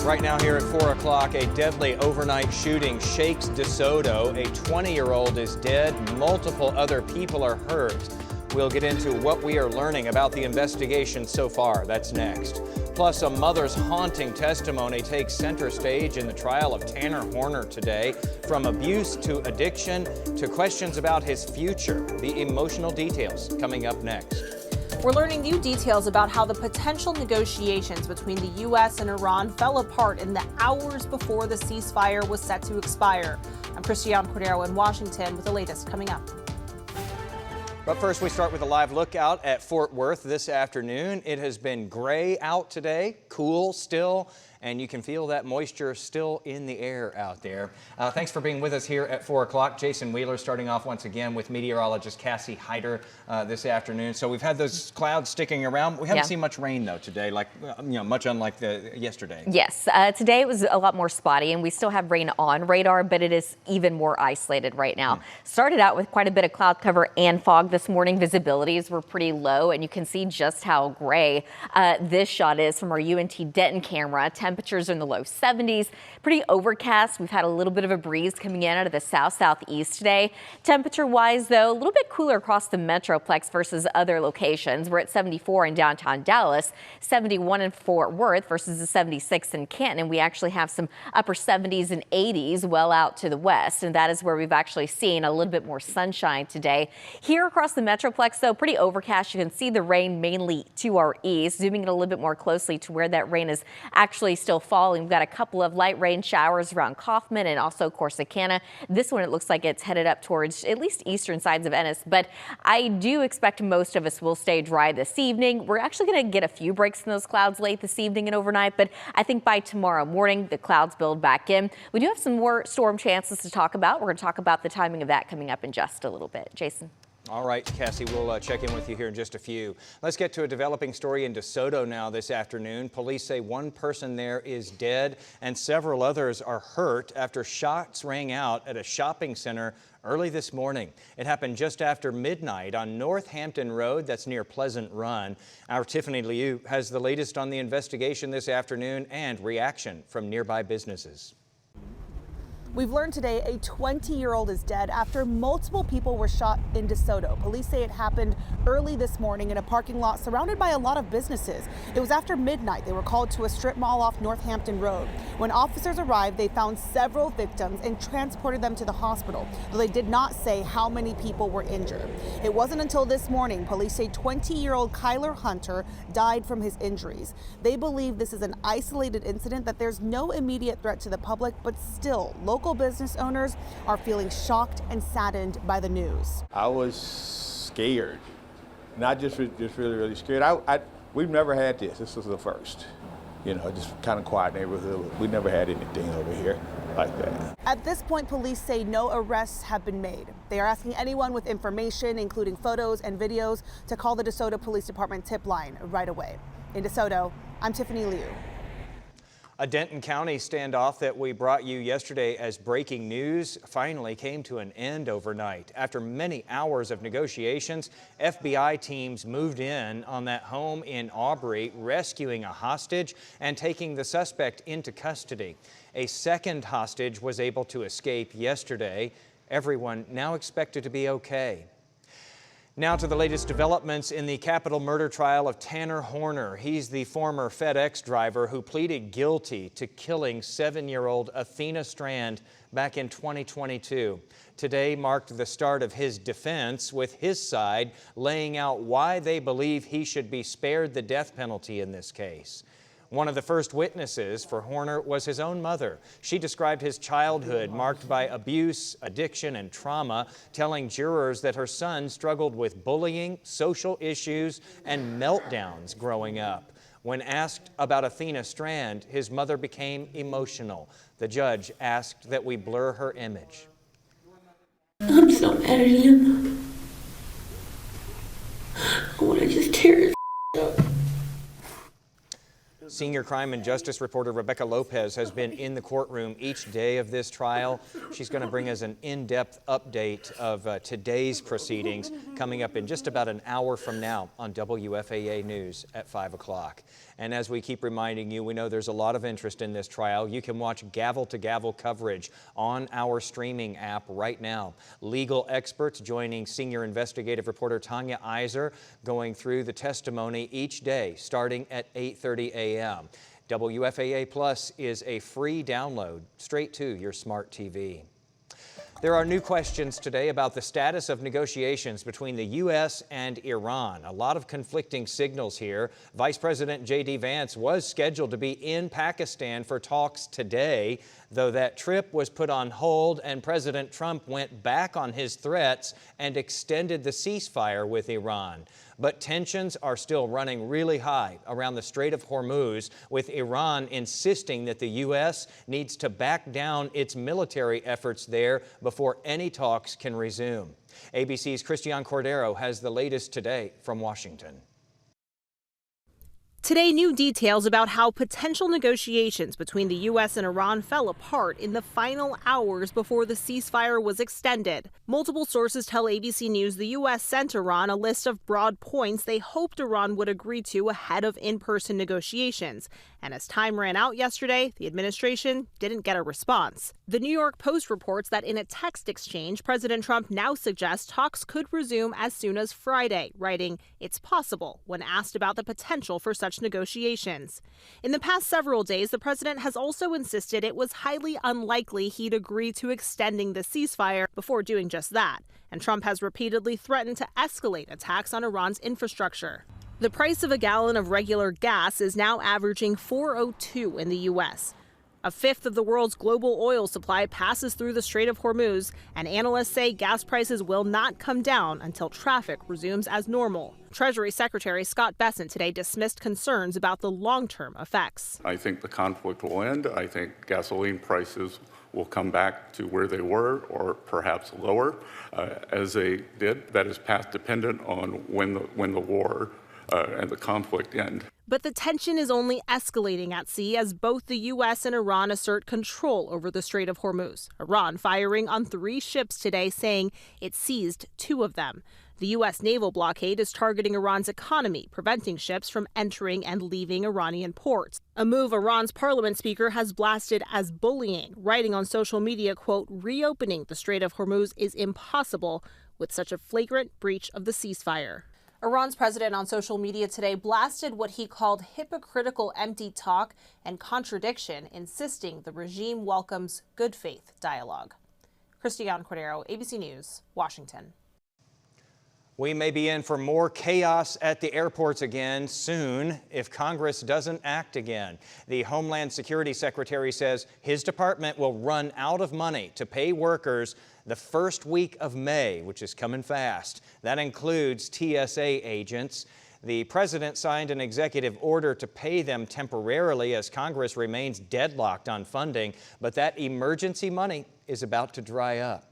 Right now here at 4 o'clock, a deadly overnight shooting shakes DeSoto. A 20-year-old is dead. Multiple other people are hurt. We'll get into what we are learning about the investigation so far. That's next. Plus, a mother's haunting testimony takes center stage in the trial of Tanner Horner today. From abuse to addiction to questions about his future. The emotional details coming up next. We're learning new details about how the potential negotiations between the U.S. and Iran fell apart in the hours before the ceasefire was set to expire. I'm Christiane Cordero in Washington with the latest coming up. But first, we start with a live look out at Fort Worth this afternoon. It has been gray out today, cool still, and you can feel that moisture still in the air out there. Thanks for being with us here at 4 o'clock. Jason Wheeler starting off once again with meteorologist Cassie Hyder this afternoon. So we've had those clouds sticking around. We haven't seen much rain though today, like much unlike yesterday. Yes, today it was a lot more spotty, and we still have rain on radar, but it is even more isolated right now. Started out with quite a bit of cloud cover and fog this morning. Visibilities were pretty low, and you can see just how gray this shot is from our UNT Denton camera. Temperatures are in the low 70s, pretty overcast. We've had a little bit of a breeze coming in out of the south-southeast today. Temperature-wise, though, a little bit cooler across the Metroplex versus other locations. We're at 74 in downtown Dallas, 71 in Fort Worth versus the 76 in Canton. And we actually have some upper 70s and 80s well out to the west, and that is where we've actually seen a little bit more sunshine today. Here across the Metroplex, though, pretty overcast. You can see the rain mainly to our east. Zooming in a little bit more closely to where that rain is actually still falling. We've got a couple of light rain showers around Kaufman and also Corsicana. This one, it looks like it's headed up towards at least eastern sides of Ennis, but I do expect most of us will stay dry this evening. We're actually going to get a few breaks in those clouds late this evening and overnight, but I think by tomorrow morning, the clouds build back in. We do have some more storm chances to talk about. We're going to talk about the timing of that coming up in just a little bit. Jason. All right, Cassie, we'll check in with you here in just a few. Let's get to a developing story in DeSoto now this afternoon. Police say one person there is dead and several others are hurt after shots rang out at a shopping center early this morning. It happened just after midnight on Northampton Road, that's near Pleasant Run. Our Tiffany Liu has the latest on the investigation this afternoon and reaction from nearby businesses. We've learned today a 20-year-old is dead after multiple people were shot in DeSoto. Police say it happened early this morning in a parking lot surrounded by a lot of businesses. It was after midnight. They were called to a strip mall off Northampton Road. When officers arrived, they found several victims and transported them to the hospital, though they did not say how many people were injured. It wasn't until this morning police say 20-year-old Kyler Hunter died from his injuries. They believe this is an isolated incident, that there's no immediate threat to the public, but still, local business owners are feeling shocked and saddened by the news. I was scared, not just really scared. We've never had this. This was the first. Just kind of quiet neighborhood. We never had anything over here like that. At this point, police say no arrests have been made. They are asking anyone with information, including photos and videos, to call the DeSoto Police Department tip line right away. In DeSoto, I'm Tiffany Liu. A Denton County standoff that we brought you yesterday as breaking news finally came to an end overnight. After many hours of negotiations, FBI teams moved in on that home in Aubrey, rescuing a hostage and taking the suspect into custody. A second hostage was able to escape yesterday. Everyone now expected to be okay. Now to the latest developments in the capital murder trial of Tanner Horner. He's the former FedEx driver who pleaded guilty to killing 7-year-old Athena Strand back in 2022. Today marked the start of his defense, with his side laying out why they believe he should be spared the death penalty in this case. One of the first witnesses for Horner was his own mother. She described his childhood marked by abuse, addiction, and trauma, telling jurors that her son struggled with bullying, social issues, and meltdowns growing up. When asked about Athena Strand, his mother became emotional. The judge asked that we blur her image. I'm so mad at him. I want to just tear his up. Senior crime and justice reporter Rebecca Lopez has been in the courtroom each day of this trial. She's going to bring us an in-depth update of today's proceedings coming up in just about an hour from now on WFAA News at 5 o'clock. And as we keep reminding you, we know there's a lot of interest in this trial. You can watch gavel-to-gavel coverage on our streaming app right now. Legal experts joining senior investigative reporter Tanya Iser going through the testimony each day starting at 8:30 a.m. WFAA Plus is a free download straight to your smart TV. There are new questions today about the status of negotiations between the U.S. and Iran. A lot of conflicting signals here. Vice President J.D. Vance was scheduled to be in Pakistan for talks today, though that trip was put on hold and President Trump went back on his threats and extended the ceasefire with Iran. But tensions are still running really high around the Strait of Hormuz, with Iran insisting that the U.S. needs to back down its military efforts there before any talks can resume. ABC's Christian Cordero has the latest today from Washington. Today, new details about how potential negotiations between the U.S. and Iran fell apart in the final hours before the ceasefire was extended. Multiple sources tell ABC News the U.S. sent Iran a list of broad points they hoped Iran would agree to ahead of in-person negotiations. And as time ran out yesterday, the administration didn't get a response. The New York Post reports that in a text exchange, President Trump now suggests talks could resume as soon as Friday, writing, "It's possible," when asked about the potential for such negotiations. In the past several days, the president has also insisted it was highly unlikely he'd agree to extending the ceasefire before doing just that. And Trump has repeatedly threatened to escalate attacks on Iran's infrastructure. The price of a gallon of regular gas is now averaging $4.02 in the U.S. A fifth of the world's global oil supply passes through the Strait of Hormuz, and analysts say gas prices will not come down until traffic resumes as normal. Treasury Secretary Scott Bessent today dismissed concerns about the long-term effects. I think the conflict will end. I think gasoline prices will come back to where they were or perhaps lower as they did. That is path dependent on when the war and the conflict end. But the tension is only escalating at sea as both the U.S. and Iran assert control over the Strait of Hormuz. Iran firing on 3 ships today, saying it seized 2 of them. The U.S. naval blockade is targeting Iran's economy, preventing ships from entering and leaving Iranian ports. A move Iran's parliament speaker has blasted as bullying, writing on social media, quote, "Reopening the Strait of Hormuz is impossible with such a flagrant breach of the ceasefire." Iran's president on social media today blasted what he called hypocritical empty talk and contradiction, insisting the regime welcomes good faith dialogue. Christian Cordero, ABC News, Washington. We may be in for more chaos at the airports again soon if Congress doesn't act again. The Homeland Security Secretary says his department will run out of money to pay workers the first week of May, which is coming fast. That includes TSA agents. The president signed an executive order to pay them temporarily as Congress remains deadlocked on funding, but that emergency money is about to dry up.